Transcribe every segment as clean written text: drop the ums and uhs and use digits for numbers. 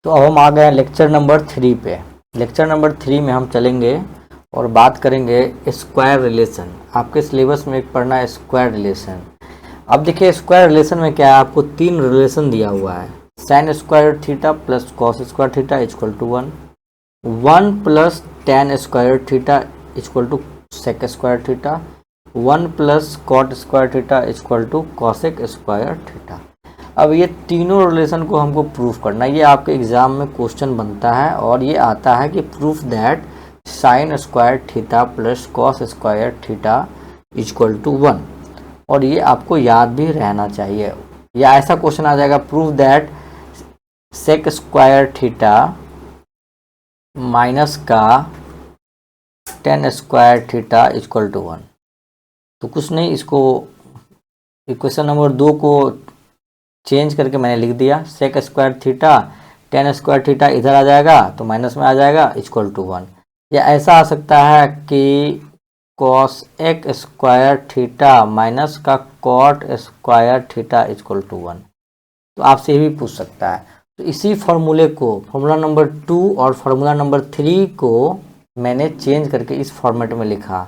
तो अब हम आ गए लेक्चर नंबर 3 पे। लेक्चर नंबर 3 में हम चलेंगे और बात करेंगे स्क्वायर रिलेशन। आपके सिलेबस में एक पढ़ना है स्क्वायर रिलेशन। अब देखिए स्क्वायर रिलेशन में क्या है, आपको 3 रिलेशन दिया हुआ है। Sine square theta plus cos square theta equal to 1, 1 plus tan square theta equal to sec square theta, 1 plus cot square theta equal to cosec square theta. अब ये तीनों रिलेशन को हमको प्रूफ करना है। ये आपके एग्जाम में क्वेश्चन बनता है और ये आता है कि proof that sine square theta plus cos square theta equal to 1, और ये आपको याद भी रहना चाहिए। या ऐसा क्वेश्चन आ जाएगा, proof that sec square theta minus का tan square theta equal to 1। तो कुछ नहीं, इसको इक्वेशन नंबर 2 को चेंज करके मैंने लिख दिया। Sec square theta tan square theta इधर आ जाएगा तो माइनस में आ जाएगा इक्वल टू 1। या ऐसा आ सकता है कि कॉस एक स्क्वायर थीटा माइनस का cot square theta equal to 1। तो आपसे ये भी पूछ सकता है। तो इसी फॉर्मूले को, फार्मूला नंबर 2 और फार्मूला नंबर 3 को मैंने चेंज करके इस फॉर्मेट में लिखा,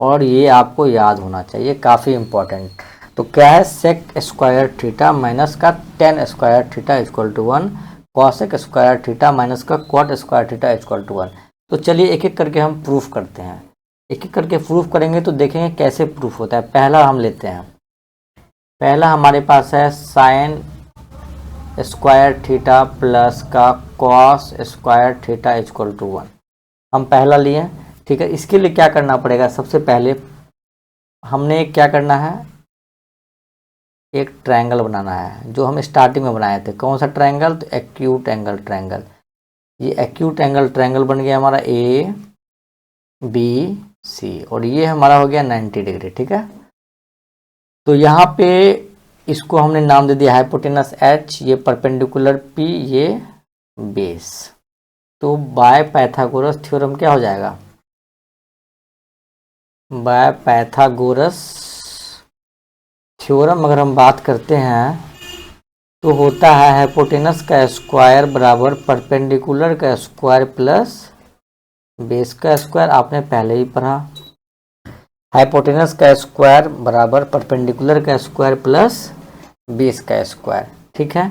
और ये आपको याद होना चाहिए, काफ़ी इम्पोर्टेंट। तो क्या है, सेक स्क्वायर थीटा माइनस का tan square theta equal to 1, cosec square theta minus का cot square theta equal to 1। तो चलिए एक एक करके हम प्रूफ करते हैं। एक एक करके प्रूफ करेंगे तो देखेंगे कैसे प्रूफ होता है। पहला हम लेते हैं, पहला हमारे पास है साइन स्क्वायर थीटा प्लस का cos square theta equal to 1। हम पहला लिए, ठीक है। इसके लिए क्या करना पड़ेगा, सबसे पहले हमने क्या करना है, एक ट्रायंगल बनाना है जो हम स्टार्टिंग में बनाए थे। कौन सा ट्रायंगल, तो एक्यूट एंगल ट्रायंगल। ये एक्यूट एंगल ट्रायंगल बन गया हमारा ए बी सी, और ये हमारा हो गया 90 डिग्री, ठीक है। तो यहाँ पे इसको हमने नाम दे दिया हाइपोटेनस एच, ये परपेंडिकुलर पी, ये बेस। तो बाय पाइथागोरस थ्योरम क्या हो जाएगा, बाय पाइथागोरस थ्योरम अगर हम बात करते हैं तो होता है हाइपोटेनस का स्क्वायर बराबर परपेंडिकुलर का स्क्वायर प्लस बेस का स्क्वायर। आपने पहले ही पढ़ा, हाइपोटेनस का स्क्वायर बराबर परपेंडिकुलर का स्क्वायर प्लस बेस का स्क्वायर, ठीक है।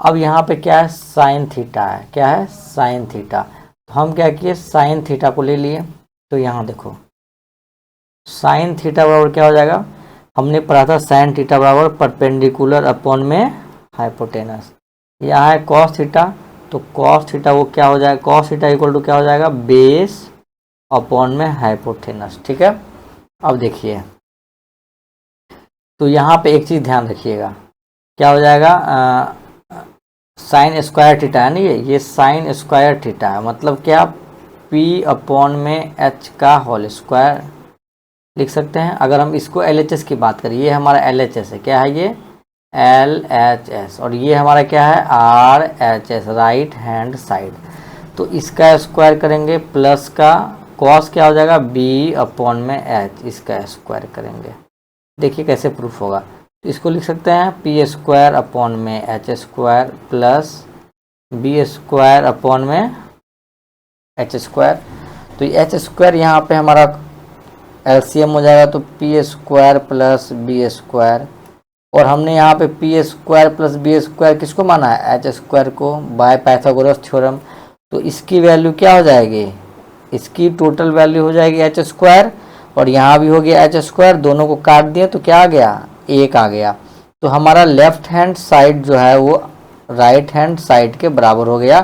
अब यहाँ पे क्या है, साइन थीटा है। क्या है, साइन थीटा। तो हम क्या किए, साइन थीटा को ले लिए। तो यहाँ देखो साइन थीटा बराबर क्या हो जाएगा, हमने पढ़ा था साइन थीटा बराबर परपेंडिकुलर अपॉन में हाइपोटेनस। यहाँ है कॉस थीटा, तो कॉस थीटा वो क्या हो जाएगा, कॉस थीटा इक्वल टू क्या हो जाएगा, बेस अपॉन में हाइपोटेनस, ठीक है। अब देखिए, तो यहाँ पे एक चीज़ ध्यान रखिएगा, क्या हो जाएगा, साइन स्क्वायर थीटा है ना, ये साइन स्क्वायर थीटा है, मतलब क्या, पी अपॉन में एच का होल स्क्वायर लिख सकते हैं। अगर हम इसको LHS की बात करें, ये हमारा LHS है। क्या है ये, LHS, और ये हमारा क्या है, RHS, राइट हैंड साइड। तो इसका स्क्वायर करेंगे प्लस का कॉस क्या हो जाएगा, B अपॉन में H, इसका स्क्वायर करेंगे। देखिए कैसे प्रूफ होगा। तो इसको लिख सकते हैं पी स्क्वायर अपॉन में H square plus B square upon में एच स्क्वायर। तो ये एच स्क्वायर यहाँ पे हमारा एलसीएम हो जाएगा, तो P square plus B square. और हमने यहाँ पे P square plus B square किसको माना है, एच स्क्वायर को, बाय पाइथागोरस थ्योरम। तो इसकी वैल्यू क्या हो जाएगी, इसकी टोटल वैल्यू हो जाएगी एच स्क्वायर, और यहाँ भी हो गया एच स्क्वायर। दोनों को काट दिए तो क्या आ गया, 1 आ गया। तो हमारा लेफ्ट हैंड साइड जो है वो राइट हैंड साइड के बराबर हो गया।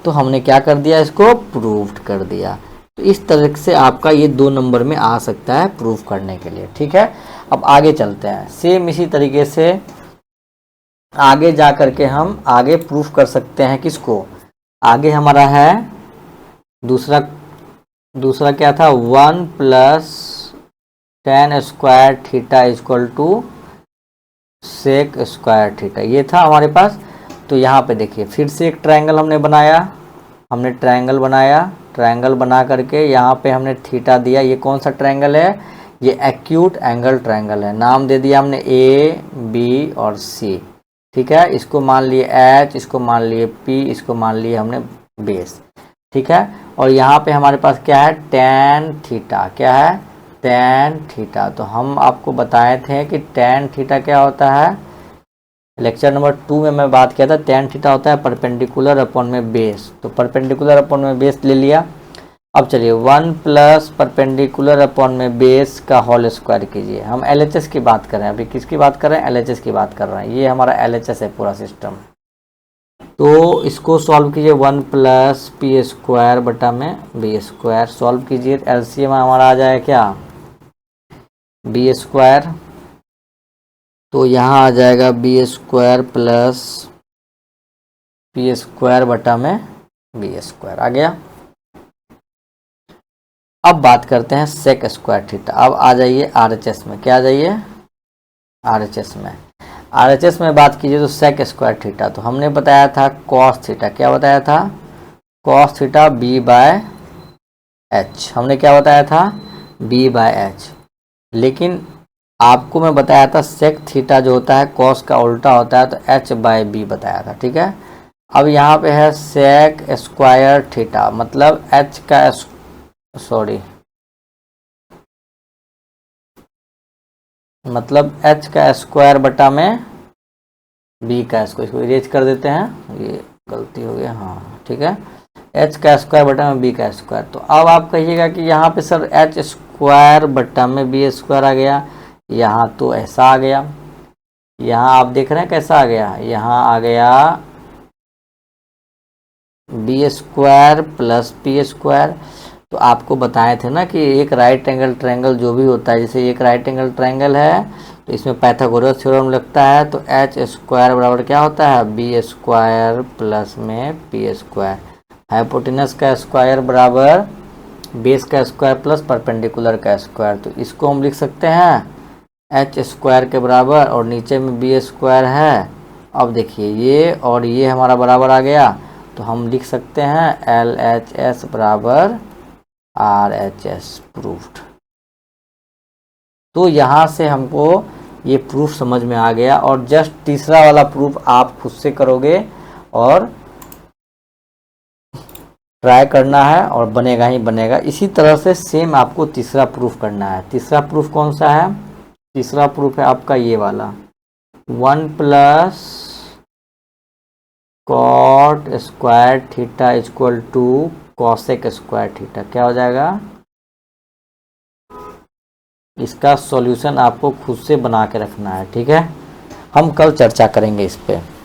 तो हमने क्या कर दिया, इसको प्रूव्ड कर दिया। तो इस तरह से आपका ये 2 नंबर में आ सकता है प्रूफ करने के लिए, ठीक है। अब आगे चलते हैं, सेम इसी तरीके से आगे जा करके हम आगे प्रूफ कर सकते हैं। किसको, आगे हमारा है दूसरा क्या था, 1 plus tan square theta equal to sec square theta, ये था हमारे पास। तो यहाँ पे देखिए फिर से एक ट्रायंगल हमने बनाया, ट्रायंगल बना करके यहाँ पे हमने थीटा दिया। ये कौन सा ट्रायंगल है, ये एक्यूट एंगल ट्रायंगल है। नाम दे दिया हमने ए बी और सी। ठीक है, इसको मान लिए h, इसको मान लिए p, इसको मान लिए हमने बेस, ठीक है। और यहाँ पे हमारे पास क्या है, tan थीटा, क्या है, tan थीटा। तो हम आपको बताए थे कि tan थीटा क्या होता है, लेक्चर नंबर 2 में मैं बात किया था, tan थीटा होता है परपेंडिकुलर अपॉन में बेस। तो परपेंडिकुलर अपॉन में बेस ले लिया। अब चलिए 1 प्लस परपेंडिकुलर अपॉन में बेस का होल स्क्वायर कीजिए। हम LHS की बात कर रहे हैं, अभी किसकी बात कर रहे हैं, LHS की बात कर रहे हैं। ये हमारा LHS है पूरा सिस्टम। तो इसको सॉल्व कीजिए, 1 प्लस पी स्क्वायर बटा में बी स्क्वायर सॉल्व कीजिए। LCM हमारा आ जाएगा क्या, बी स्क्वायर। तो यहाँ आ जाएगा B square plus P square बटा में बी स्क्वायर आ गया। अब बात करते हैं सेक स्क्वायर थीटा। अब आ जाइए RHS में, क्या आ जाइए, RHS में। RHS में बात कीजिए तो सेक स्क्वायर थीटा, तो हमने बताया था कॉस थीटा, क्या बताया था, कॉस थीटा b/h। हमने क्या बताया था, b/h। लेकिन आपको मैं बताया था सेक थीटा जो होता है कॉस का उल्टा होता है, तो h/b बताया था, ठीक है। अब यहाँ पे है सेक स्क्वायर थीटा, मतलब h का मतलब h का स्क्वायर बटा में b का स्क्वायर। इसको इरेज कर देते हैं, ये गलती हो गया, हाँ ठीक है, h का स्क्वायर बटा में b का स्क्वायर। तो अब आप कहिएगा कि यहाँ पे सर h स्क्वायर बटा में b स्क्वायर आ गया, यहाँ तो ऐसा आ गया, यहाँ आप देख रहे हैं कैसा आ गया, यहाँ आ गया b square plus p square. तो आपको बताए थे ना कि एक राइट एंगल ट्रायंगल जो भी होता है, जैसे एक राइट एंगल ट्रायंगल है तो इसमें पाइथागोरस थ्योरम लगता है, तो h स्क्वायर बराबर क्या होता है, b स्क्वायर प्लस में p स्क्वायर। हाइपोटेनस का स्क्वायर बराबर बेस का स्क्वायर प्लस परपेंडिकुलर का स्क्वायर। तो इसको हम लिख सकते हैं h स्क्वायर के बराबर, और नीचे में b स्क्वायर है। अब देखिए ये और ये हमारा बराबर आ गया, तो हम लिख सकते हैं LHS बराबर RHS प्रूफ्ड। तो यहाँ से हमको ये प्रूफ समझ में आ गया, और जस्ट तीसरा वाला प्रूफ आप खुद से करोगे और ट्राई करना है, और बनेगा ही बनेगा। इसी तरह से सेम आपको तीसरा प्रूफ करना है। तीसरा प्रूफ कौन सा है, तीसरा प्रूफ है आपका ये वाला, 1 plus cot square theta equal to cosec square theta. क्या हो जाएगा, इसका सॉल्यूशन आपको खुद से बना के रखना है, ठीक है। हम कल चर्चा करेंगे इस पे।